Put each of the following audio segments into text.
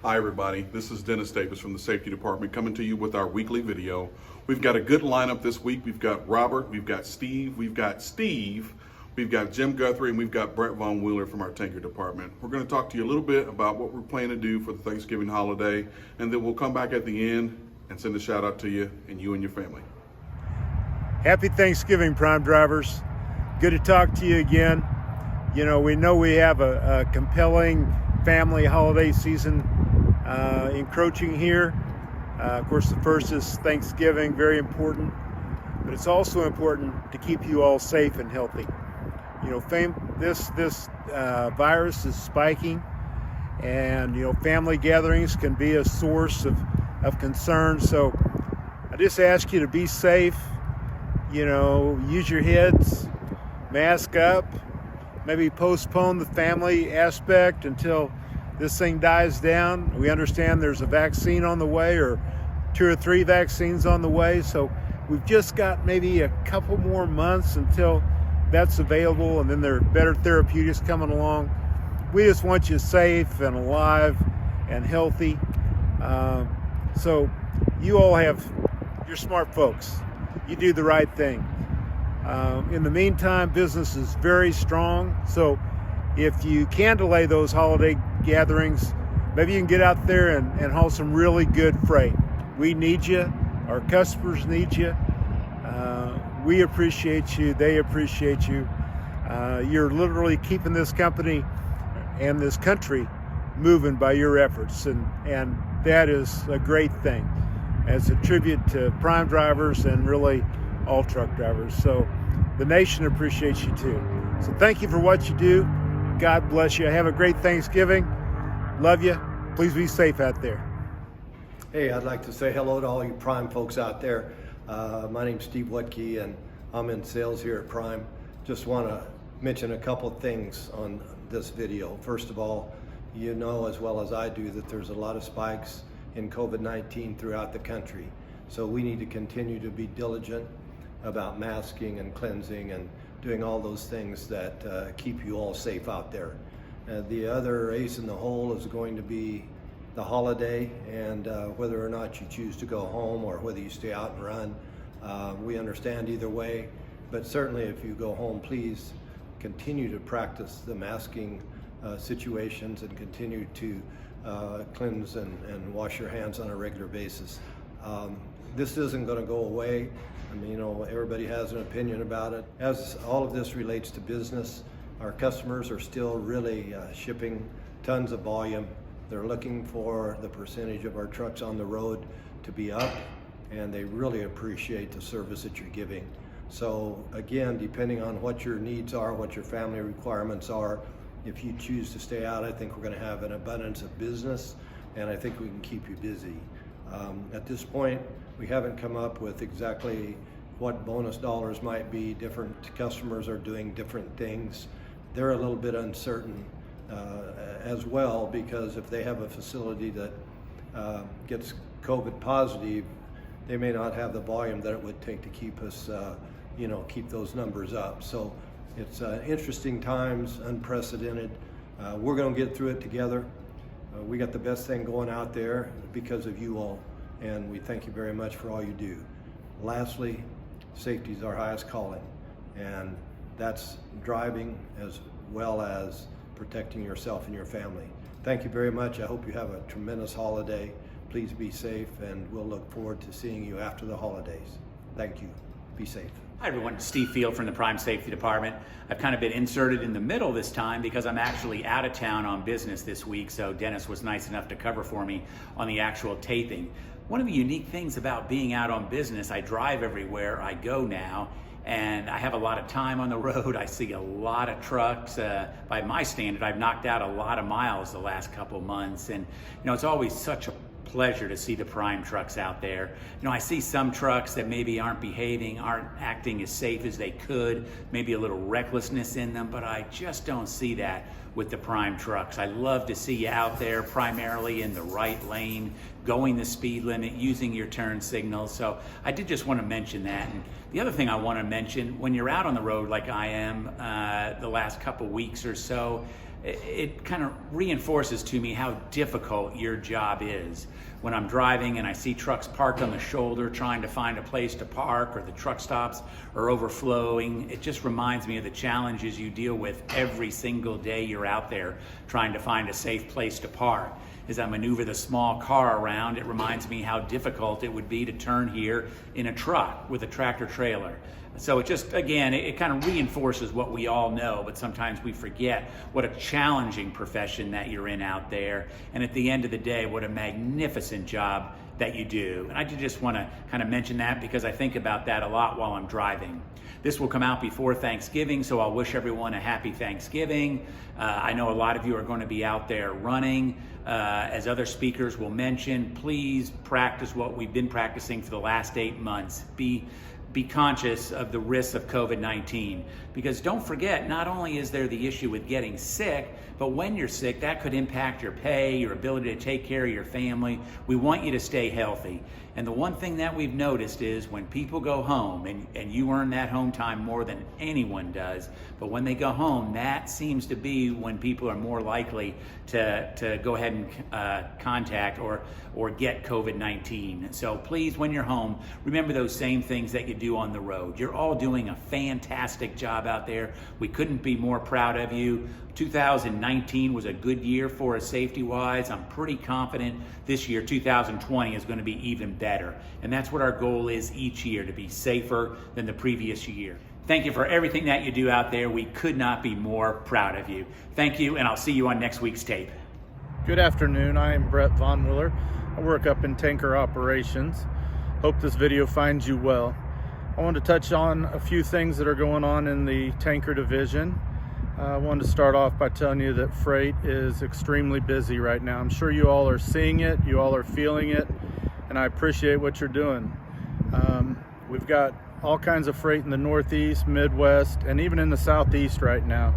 Hi everybody, this is Dennis Davis from the Safety Department coming to you with our weekly video. We've got a good lineup this week. We've got Robert, we've got Steve, we've got Jim Guthrie, and we've got Brett Von Wheeler from our tanker department. We're going to talk to you a little bit about what we're planning to do for the Thanksgiving holiday, and then we'll come back at the end and send a shout out to you and your family. Happy Thanksgiving, Prime Drivers. Good to talk to you again. You know we have a compelling family holiday season encroaching here. Of course, the first is Thanksgiving, very important, but it's also important to keep you all safe and healthy. You know, this virus is spiking, and family gatherings can be a source of concern. So I just ask you to be safe. Use your heads, mask up, maybe postpone the family aspect until this thing dies down. We understand there's a vaccine on the way, or 2 or 3 vaccines on the way. So we've just got maybe a couple more months until that's available, and then there are better therapeutics coming along. We just want you safe and alive and healthy. So you all you're smart folks. You do the right thing. In the meantime, business is very strong. So if you can delay those holiday gatherings, maybe you can get out there and haul some really good freight. We need you. Our customers need you. We appreciate you. They appreciate you. You're literally keeping this company and this country moving by your efforts, and that is a great thing as a tribute to Prime Drivers and really all truck drivers. So the nation appreciates you too. So thank you for what you do. God bless you. Have a great Thanksgiving. Love you. Please be safe out there. Hey, I'd like to say hello to all you Prime folks out there. My name's Steve Wutke, and I'm in sales here at Prime. Just want to mention a couple of things on this video. First of all, you know as well as I do that there's a lot of spikes in COVID-19 throughout the country. So we need to continue to be diligent about masking and cleansing and doing all those things that keep you all safe out there. The other ace in the hole is going to be the holiday, and whether or not you choose to go home or whether you stay out and run. We understand either way, but certainly if you go home, please continue to practice the masking situations and continue to cleanse and wash your hands on a regular basis. This isn't going to go away. I mean, everybody has an opinion about it. As all of this relates to business, our customers are still really shipping tons of volume. They're looking for the percentage of our trucks on the road to be up, and they really appreciate the service that you're giving. So again, depending on what your needs are, what your family requirements are, if you choose to stay out, I think we're going to have an abundance of business, and I think we can keep you busy. At this point, we haven't come up with exactly what bonus dollars might be. Different customers are doing different things. They're a little bit uncertain as well, because if they have a facility that gets COVID positive, they may not have the volume that it would take to keep us, keep those numbers up. So it's interesting times, unprecedented. We're going to get through it together. We got the best thing going out there because of you all, and we thank you very much for all you do. Lastly, safety is our highest calling, and that's driving as well as protecting yourself and your family. Thank you very much. I hope you have a tremendous holiday. Please be safe, and we'll look forward to seeing you after the holidays. Thank you. Be safe. Hi everyone, Steve Field from the Prime Safety Department. I've kind of been inserted in the middle this time because I'm actually out of town on business this week, so Dennis was nice enough to cover for me on the actual taping. One of the unique things about being out on business, I drive everywhere I go now, and I have a lot of time on the road. I see a lot of trucks. By my standard, I've knocked out a lot of miles the last couple months, and it's always such a pleasure to see the Prime trucks out there. I see some trucks that maybe aren't behaving, aren't acting as safe as they could, maybe a little recklessness in them, but I just don't see that with the Prime trucks. I love to see you out there primarily in the right lane, going the speed limit, using your turn signals. So I did just want to mention that. And the other thing I want to mention, when you're out on the road like I am the last couple weeks or so, it kind of reinforces to me how difficult your job is. When I'm driving and I see trucks parked on the shoulder trying to find a place to park, or the truck stops are overflowing, it just reminds me of the challenges you deal with every single day you're out there trying to find a safe place to park. As I maneuver the small car around, it reminds me how difficult it would be to turn here in a truck with a tractor trailer. So it just, again, it kind of reinforces what we all know, but sometimes we forget what a challenging profession that you're in out there. And at the end of the day, what a magnificent job that you do. And I just want to kind of mention that because I think about that a lot while I'm driving. This will come out before Thanksgiving, so I'll wish everyone a happy Thanksgiving. I know a lot of you are going to be out there running. As other speakers will mention, please practice what we've been practicing for the last 8 months. Be conscious of the risks of COVID-19, because don't forget, not only is there the issue with getting sick, but when you're sick, that could impact your pay, your ability to take care of your family. We want you to stay healthy. And the one thing that we've noticed is when people go home, and you earn that home time more than anyone does, but when they go home, that seems to be when people are more likely to go ahead and contact or get COVID-19. So please, when you're home, remember those same things that you do on the road. You're all doing a fantastic job out there. We couldn't be more proud of you. 2019 was a good year for us safety-wise. I'm pretty confident this year, 2020, is going to be even better. And that's what our goal is each year, to be safer than the previous year. Thank you for everything that you do out there. We could not be more proud of you. Thank you, and I'll see you on next week's tape. Good afternoon. I am Brett Von Willer. I work up in tanker operations. Hope this video finds you well. I want to touch on a few things that are going on in the tanker division. I wanted to start off by telling you that freight is extremely busy right now. I'm sure you all are seeing it, you all are feeling it, and I appreciate what you're doing. We've got all kinds of freight in the Northeast, Midwest, and even in the Southeast right now.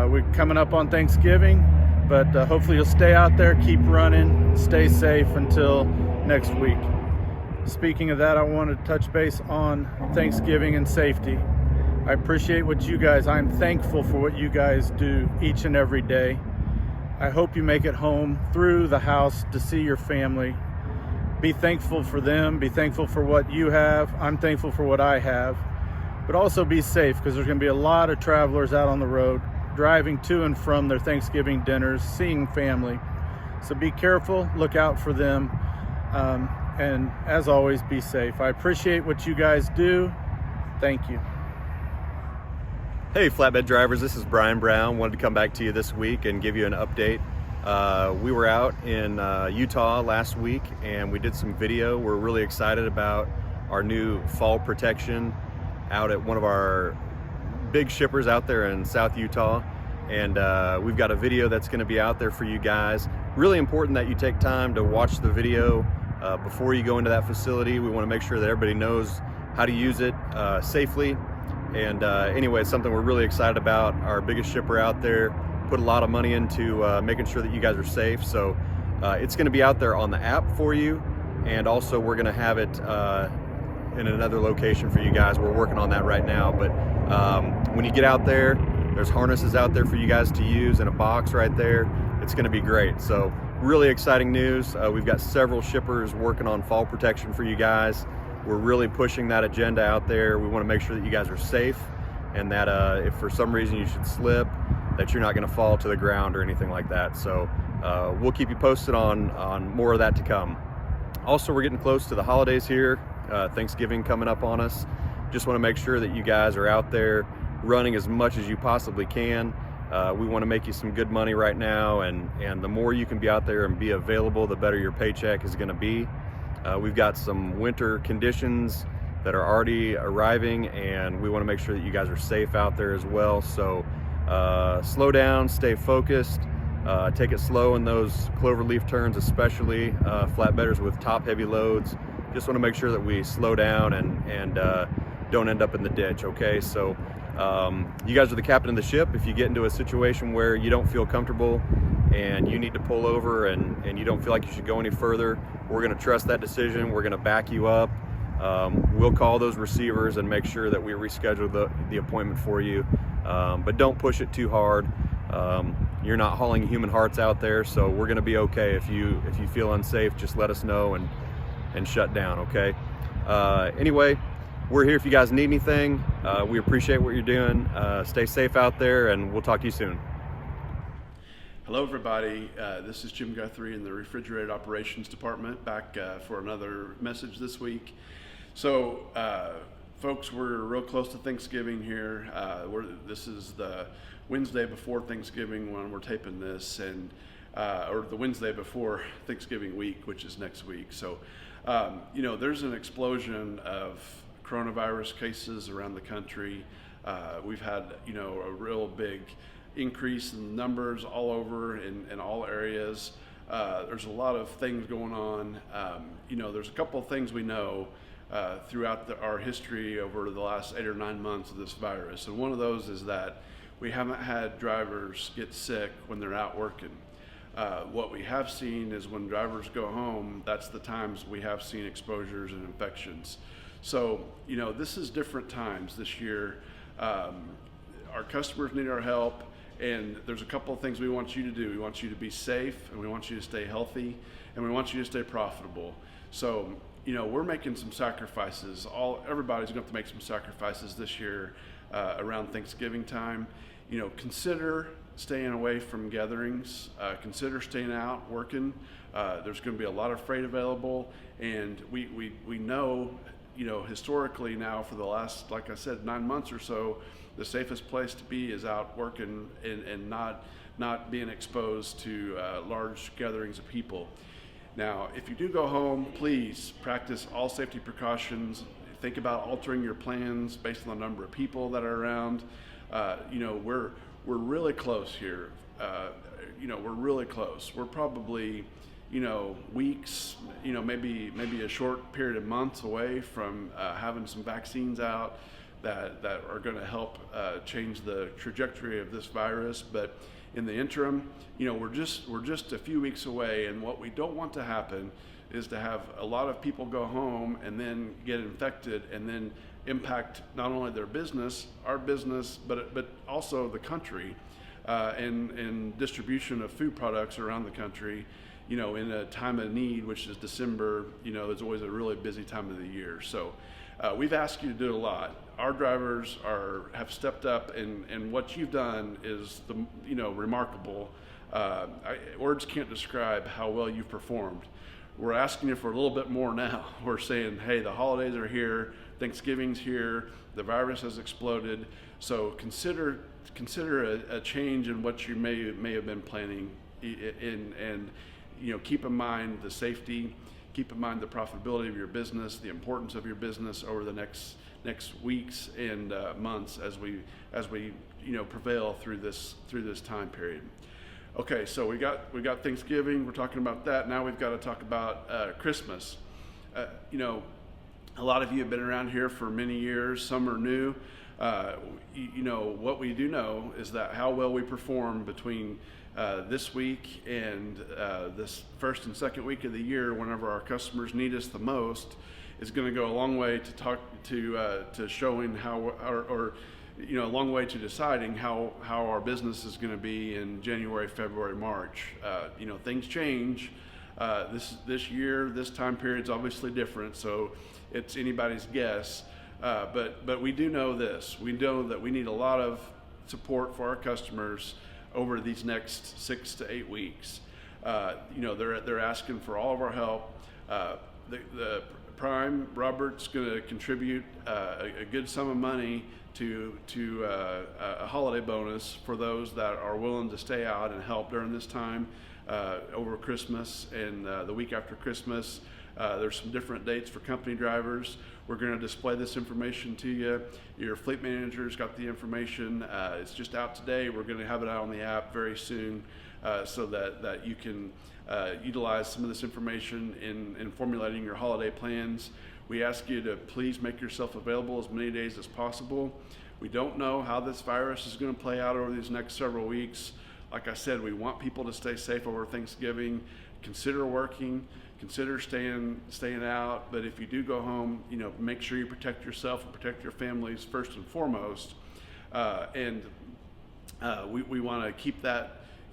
We're coming up on Thanksgiving, but hopefully you'll stay out there, keep running, stay safe until next week. Speaking of that, I want to touch base on Thanksgiving and safety. I appreciate what you guys, I'm thankful for what you guys do each and every day. I hope you make it home through the house to see your family. Be thankful for them, be thankful for what you have. I'm thankful for what I have. But also be safe, because there's going to be a lot of travelers out on the road driving to and from their Thanksgiving dinners, seeing family. So be careful, look out for them, and as always, be safe. I appreciate what you guys do. Thank you. Hey Flatbed Drivers, this is Brian Brown. Wanted to come back to you this week and give you an update. We were out in Utah last week and we did some video. We're really excited about our new fall protection out at one of our big shippers out there in South Utah. And we've got a video that's going to be out there for you guys. Really important that you take time to watch the video before you go into that facility. We want to make sure that everybody knows how to use it safely. And anyway, it's something we're really excited about. Our biggest shipper out there put a lot of money into making sure that you guys are safe. So it's going to be out there on the app for you. And also we're going to have it in another location for you guys. We're working on that right now. But when you get out there, there's harnesses out there for you guys to use in a box right there. It's going to be great. So really exciting news. We've got several shippers working on fall protection for you guys. We're really pushing that agenda out there. We want to make sure that you guys are safe, and that if for some reason you should slip, that you're not going to fall to the ground or anything like that. So we'll keep you posted on more of that to come. Also, we're getting close to the holidays here. Thanksgiving coming up on us. Just want to make sure that you guys are out there running as much as you possibly can. We want to make you some good money right now, and the more you can be out there and be available, the better your paycheck is going to be. We've got some winter conditions that are already arriving, and we want to make sure that you guys are safe out there as well. So slow down, stay focused, take it slow in those cloverleaf turns, especially flatbedders with top heavy loads. Just want to make sure that we slow down and don't end up in the ditch, okay? So you guys are the captain of the ship. If you get into a situation where you don't feel comfortable and you need to pull over and you don't feel like you should go any further, we're going to trust that decision. We're going to back you up. We'll call those receivers and make sure that we reschedule the appointment for you. But don't push it too hard. You're not hauling human hearts out there, so we're gonna be okay. If you feel unsafe, just let us know and shut down, okay? Anyway, we're here if you guys need anything. We appreciate what you're doing. Stay safe out there, and we'll talk to you soon. Hello everybody, this is Jim Guthrie in the Refrigerated Operations Department, back for another message this week. So folks, we're real close to Thanksgiving here. This is the Wednesday before Thanksgiving when we're taping this, and or the Wednesday before Thanksgiving week, which is next week. So you know, there's an explosion of coronavirus cases around the country. We've had, you know, a real big increase in numbers all over in all areas. There's a lot of things going on. You know, there's a couple of things we know throughout our history over the last 8 or 9 months of this virus. And one of those is that we haven't had drivers get sick when they're out working. What we have seen is when drivers go home, that's the times we have seen exposures and infections. So, you know, this is different times this year. Our customers need our help. And there's a couple of things we want you to do. We want you to be safe, and we want you to stay healthy, and we want you to stay profitable. So, you know, we're making some sacrifices. Everybody's going to have to make some sacrifices this year around Thanksgiving time. You know, consider staying away from gatherings. Consider staying out, working. There's going to be a lot of freight available, and we know, you know, historically now for the last, like I said, 9 months or so, the safest place to be is out working and not being exposed to large gatherings of people. Now, if you do go home, please practice all safety precautions. Think about altering your plans based on the number of people that are around. You know, we're really close here. You know, we're really close. We're probably, you know, weeks, you know, maybe a short period of months away from having some vaccines out that are going to help change the trajectory of this virus. But in the interim, you know, we're just a few weeks away, and what we don't want to happen is to have a lot of people go home and then get infected and then impact not only their business, our business, but also the country and distribution of food products around the country. You know, in a time of need, which is December, you know, it's always a really busy time of the year. So we've asked you to do a lot. Our drivers have stepped up, and what you've done is, you know, remarkable. Words can't describe how well you've performed. We're asking you for a little bit more now. We're saying, hey, the holidays are here, Thanksgiving's here, the virus has exploded. So consider a change in what you may have been planning, and you know, keep in mind the safety, keep in mind the profitability of your business, the importance of your business over the next weeks and months as we you know, prevail through this time period. Okay, so we got Thanksgiving. We're talking about that. Now we've got to talk about Christmas. You know, a lot of you have been around here for many years. Some are new. You know, what we do know is that how well we perform between this week and this first and second week of the year, whenever our customers need us the most, is going to go a long way to showing how, or you know, a long way to deciding how our business is going to be in January, February, March. You know, things change. This year, this time period is obviously different, so it's anybody's guess. But we do know this. We know that we need a lot of support for our customers over these next 6 to 8 weeks. You know, they're asking for all of our help. The Prime, Robert's going to contribute a good sum of money to a holiday bonus for those that are willing to stay out and help during this time over Christmas and the week after Christmas. There's some different dates for company drivers. We're going to display this information to you. Your fleet manager's got the information. It's just out today. We're going to have it out on the app very soon so that you can utilize some of this information in formulating your holiday plans. We ask you to please make yourself available as many days as possible. We don't know how this virus is going to play out over these next several weeks. Like I said, we want people to stay safe over Thanksgiving. Consider working, consider staying out, but if you do go home, you know, make sure you protect yourself and protect your families first and foremost. We want to keep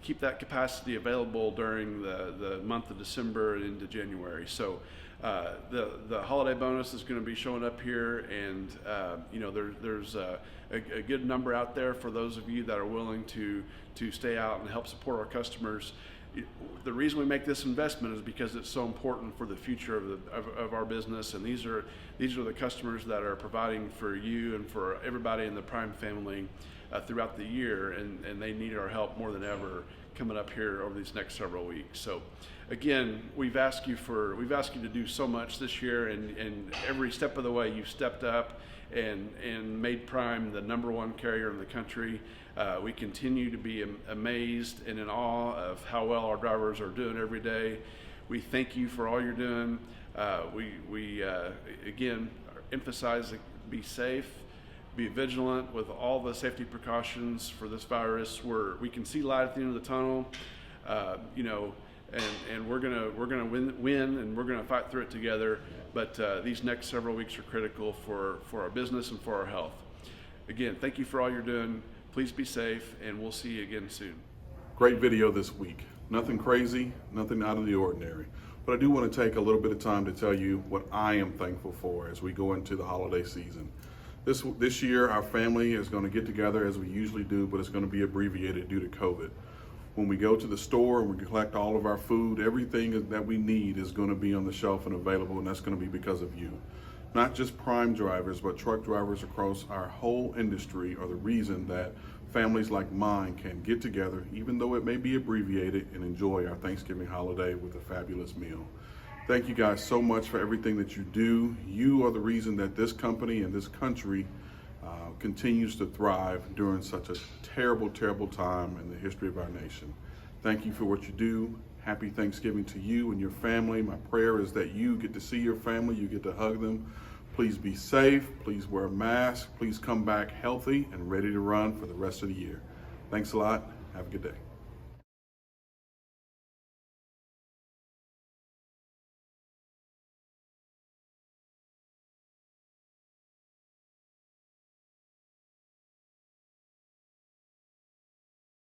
keep that capacity available during the month of December and into January. So the holiday bonus is going to be showing up here, and you know, there's a good number out there for those of you that are willing to stay out and help support our customers. The reason we make this investment is because it's so important for the future of our business, and these are the customers that are providing for you and for everybody in the Prime family throughout the year, and they need our help more than ever coming up here over these next several weeks. So again, we've asked you to do so much this year, and every step of the way you've stepped up and made Prime the #1 carrier in the country. We continue to be amazed and in awe of how well our drivers are doing every day. We thank you for all you're doing. We again emphasize, be safe, be vigilant with all the safety precautions for this virus. We can see light at the end of the tunnel, you know, and we're gonna win, and we're gonna fight through it together. But these next several weeks are critical for our business and for our health. Again, thank you for all you're doing. Please be safe, and we'll see you again soon. Great video this week. Nothing crazy, nothing out of the ordinary. But I do want to take a little bit of time to tell you what I am thankful for as we go into the holiday season. This year, our family is going to get together as we usually do, but it's going to be abbreviated due to COVID. When we go to the store and we collect all of our food, everything that we need is going to be on the shelf and available, and that's going to be because of you. Not just Prime drivers, but truck drivers across our whole industry are the reason that families like mine can get together, even though it may be abbreviated, and enjoy our Thanksgiving holiday with a fabulous meal. Thank you guys so much for everything that you do. You are the reason that this company and this country continues to thrive during such a terrible, terrible time in the history of our nation. Thank you for what you do. Happy Thanksgiving to you and your family. My prayer is that you get to see your family, you get to hug them. Please be safe, please wear a mask, please come back healthy and ready to run for the rest of the year. Thanks a lot, have a good day.